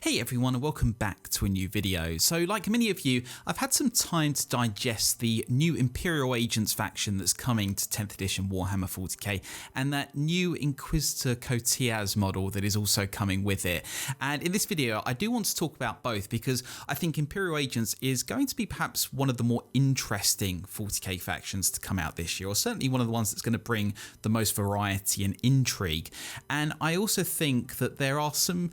Hey everyone and welcome back to a new video. So like many of you, I've had some time to digest the new Imperial Agents faction that's coming to 10th edition Warhammer 40k and that new Inquisitor Coteaz model that is also coming with it. And in this video I do want to talk about both because I think Imperial Agents is going to be perhaps one of the more interesting 40k factions to come out this year, or certainly one of the ones that's going to bring the most variety and intrigue. And I also think that there are some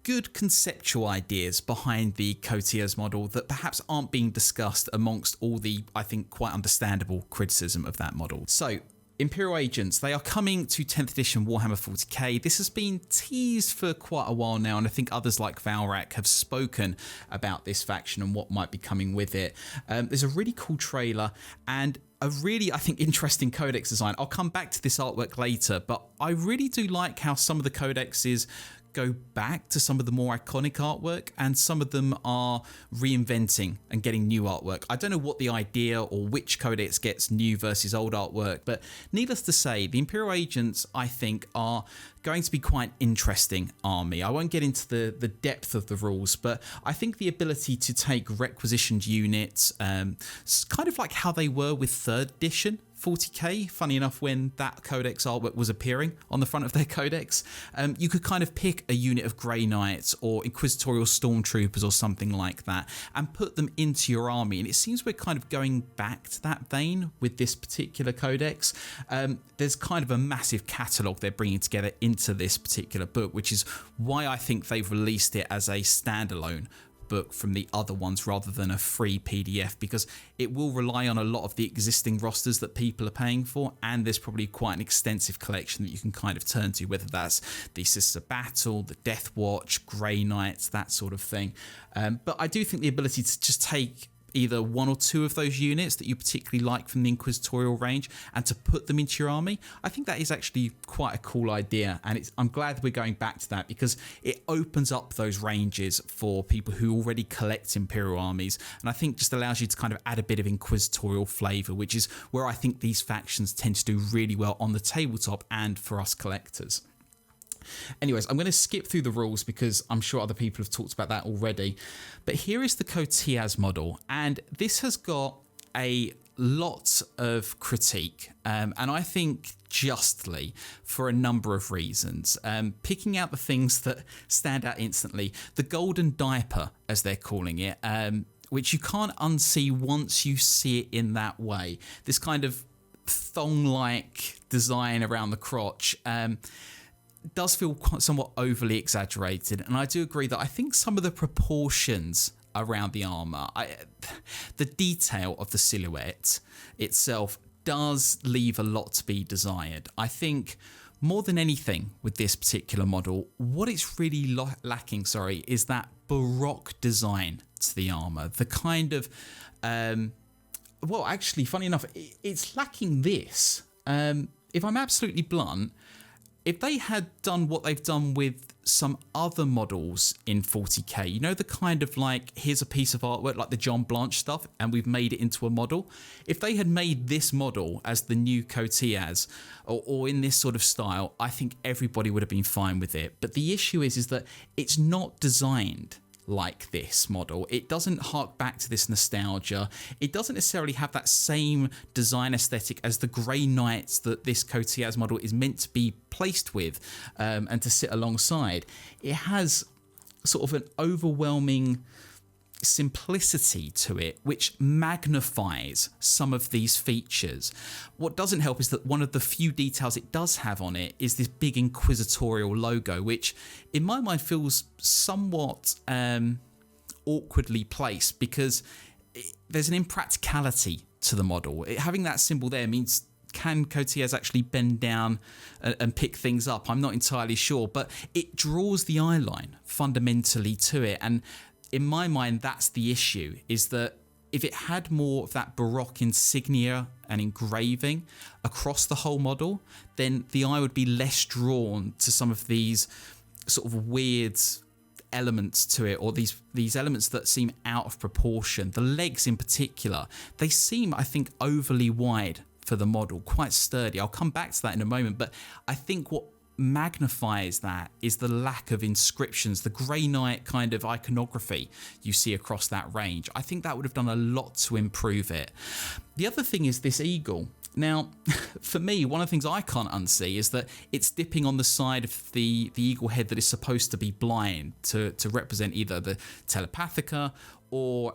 good conceptual ideas behind the Coteaz model that perhaps aren't being discussed amongst all the, I think, quite understandable criticism of that model. So, Imperial Agents, they are coming to 10th edition Warhammer 40k. This has been teased for quite a while now, and I think others like Valrak have spoken about this faction and what might be coming with it. There's a really cool trailer and a really, I think, interesting codex design. I'll come back to this artwork later, but I really do like how some of the codexes go back to some of the more iconic artwork and some of them are reinventing and getting new artwork. I don't know what the idea or which codex gets new versus old artwork, but needless to say, the Imperial Agents, I think, are going to be quite an interesting army. I won't get into the depth of the rules, but I think the ability to take requisitioned units, kind of like how they were with 3rd edition 40k, funny enough, when that codex artwork was appearing on the front of their codex, you could kind of pick a unit of Grey Knights or Inquisitorial Stormtroopers or something like that and put them into your army. And it seems we're kind of going back to that vein with this particular codex. There's kind of a massive catalogue they're bringing together into this particular book, which is why I think they've released it as a standalone book from the other ones rather than a free PDF, because it will rely on a lot of the existing rosters that people are paying for, and there's probably quite an extensive collection that you can kind of turn to, whether that's the Sisters of Battle, the Death Watch, Grey Knights, that sort of thing. But I do think the ability to just take either one or two of those units that you particularly like from the Inquisitorial range and to put them into your army, I think that is actually quite a cool idea, and I'm glad we're going back to that because it opens up those ranges for people who already collect Imperial armies, and I think just allows you to kind of add a bit of Inquisitorial flavour, which is where I think these factions tend to do really well on the tabletop and for us collectors. Anyways, I'm going to skip through the rules because I'm sure other people have talked about that already. But here is the Coteaz model, and this has got a lot of critique, and I think justly, for a number of reasons. Picking out the things that stand out instantly, the golden diaper, as they're calling it, which you can't unsee once you see it in that way. This kind of thong-like design around the crotch, does feel somewhat overly exaggerated, and I do agree that I think some of the proportions around the armour, the detail of the silhouette itself does leave a lot to be desired. I think more than anything with this particular model, what it's really lacking, is that Baroque design to the armour. The kind of, well, actually, funny enough, it's lacking this. If I'm absolutely blunt, if they had done what they've done with some other models in 40k, you know, the kind of like, here's a piece of artwork like the John Blanche stuff and we've made it into a model. If they had made this model as the new Coteaz or in this sort of style, I think everybody would have been fine with it. But the issue is that it's not designed like this model. It doesn't hark back to this nostalgia. It doesn't necessarily have that same design aesthetic as the Grey Knights that this Coteaz model is meant to be placed with and to sit alongside. It has sort of an overwhelming simplicity to it, which magnifies some of these features. What doesn't help is that one of the few details it does have on it is this big Inquisitorial logo, which in my mind feels somewhat awkwardly placed because there's an impracticality to the model. Having that symbol there means, can Coteaz actually bend down and pick things up? I'm not entirely sure, but it draws the eye line fundamentally to it, and in my mind, that's the issue, is that if it had more of that Baroque insignia and engraving across the whole model, then the eye would be less drawn to some of these sort of weird elements to it, or these elements that seem out of proportion. The legs in particular, they seem, I think, overly wide for the model, quite sturdy. I'll come back to that in a moment, but I think what magnifies that is the lack of inscriptions, the Grey Knight kind of iconography you see across that range. I think that would have done a lot to improve it. The other thing is this eagle. Now, for me, one of the things I can't unsee is that it's dipping on the side of the eagle head that is supposed to be blind to represent either the telepathica or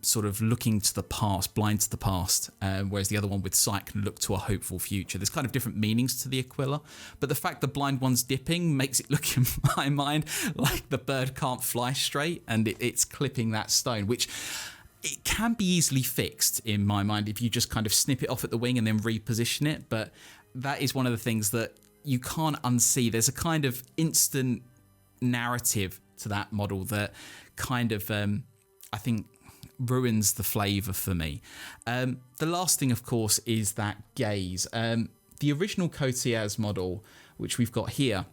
sort of looking to the past, blind to the past, whereas the other one with sight can look to a hopeful future. There's kind of different meanings to the Aquila, but the fact the blind one's dipping makes it look in my mind like the bird can't fly straight and it's clipping that stone, which it can be easily fixed in my mind if you just kind of snip it off at the wing and then reposition it. But that is one of the things that you can't unsee. There's a kind of instant narrative to that model that kind of, I think, ruins the flavour for me. The last thing, of course, is that gaze. The original Coteaz model, which we've got here,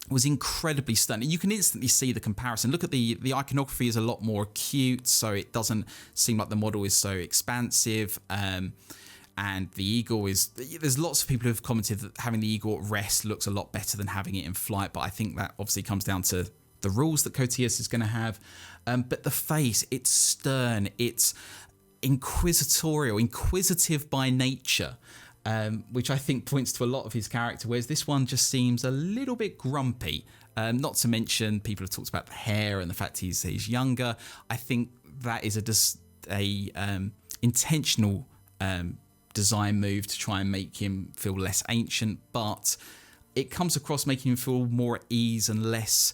was incredibly stunning. You can instantly see the comparison. Look at the iconography is a lot more acute, so it doesn't seem like the model is so expansive. And the eagle is, there's lots of people who have commented that having the eagle at rest looks a lot better than having it in flight, but I think that obviously comes down to the rules that Coteaz is going to have. But the face, it's stern, it's inquisitive by nature. Which I think points to a lot of his character, whereas this one just seems a little bit grumpy. Not to mention, people have talked about the hair and the fact he's younger. I think that is a intentional design move to try and make him feel less ancient, but it comes across making him feel more at ease and less.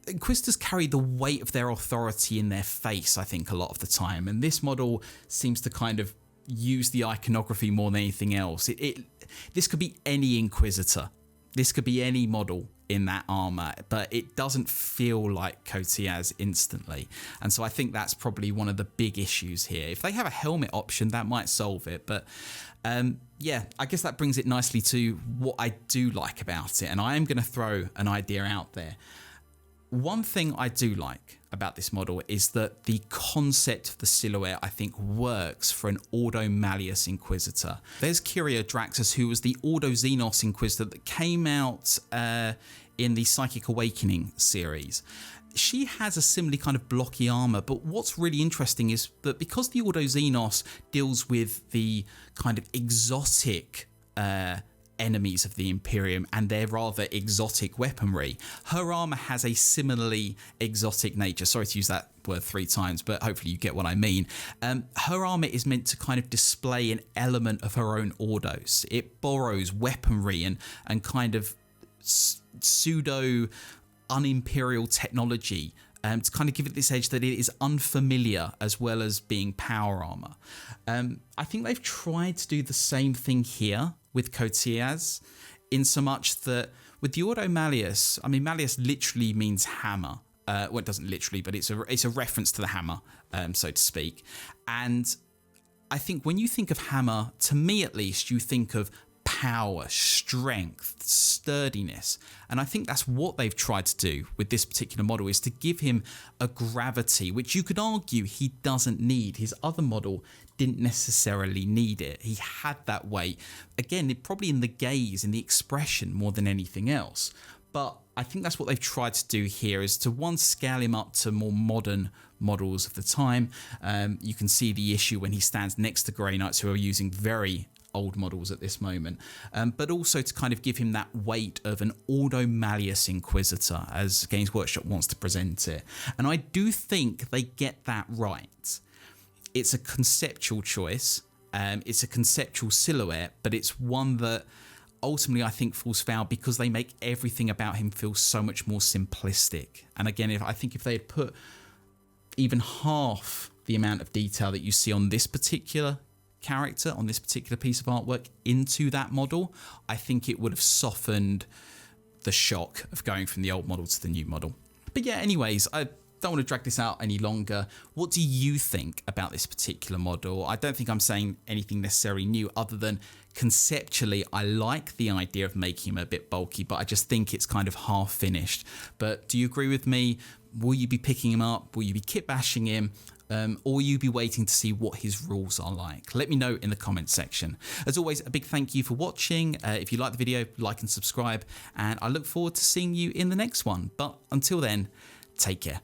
Inquisitors carry the weight of their authority in their face, I think, a lot of the time, and this model seems to kind of use the iconography more than anything else. This could be any Inquisitor. This could be any model in that armor, but it doesn't feel like Coteaz instantly. And so I think that's probably one of the big issues here. If they have a helmet option, that might solve it. But yeah, I guess that brings it nicely to what I do like about it. And I am going to throw an idea out there. One thing I do like about this model is that the concept of the silhouette, I think, works for an Ordo Malleus Inquisitor. There's Kyria Draxus, who was the Ordo Xenos Inquisitor that came out in the Psychic Awakening series. She has a similarly kind of blocky armor, but what's really interesting is that because the Ordo Xenos deals with the kind of exotic enemies of the Imperium and their rather exotic weaponry, her armor has a similarly exotic nature. Sorry to use that word 3 times, but hopefully you get what I mean. Her armor is meant to kind of display an element of her own Ordos. It borrows weaponry and kind of pseudo un-imperial technology to kind of give it this edge that it is unfamiliar as well as being power armor. I think they've tried to do the same thing here with Coteaz, in so much that with the Ordo Malleus, I mean, Malleus literally means hammer. Well, it doesn't literally, but it's a reference to the hammer, so to speak. And I think when you think of hammer, to me at least, you think of power, strength, sturdiness. And I think that's what they've tried to do with this particular model, is to give him a gravity, which you could argue he doesn't need. His other model didn't necessarily need it. He had that weight. Again, probably in the gaze, in the expression more than anything else. But I think that's what they've tried to do here, is to scale him up to more modern models of the time. You can see the issue when he stands next to Grey Knights, who are using very old models at this moment, but also to kind of give him that weight of an Ordo Malleus Inquisitor, as Games Workshop wants to present it. And I do think they get that right. It's a conceptual choice, it's a conceptual silhouette, but it's one that ultimately I think falls foul because they make everything about him feel so much more simplistic. And again, I think if they had put even half the amount of detail that you see on this particular character, on this particular piece of artwork, into that model, I think it would have softened the shock of going from the old model to the new model. But yeah, anyways, I don't want to drag this out any longer. What do you think about this particular model? I don't think I'm saying anything necessarily new other than conceptually I like the idea of making him a bit bulky, but I just think it's kind of half finished. But do you agree with me? Will you be picking him up? Will you be kit bashing him? or you be waiting to see what his rules are like? Let me know in the comments section. As always, a big thank you for watching. If you like the video, like and subscribe, and I look forward to seeing you in the next one. But until then, take care.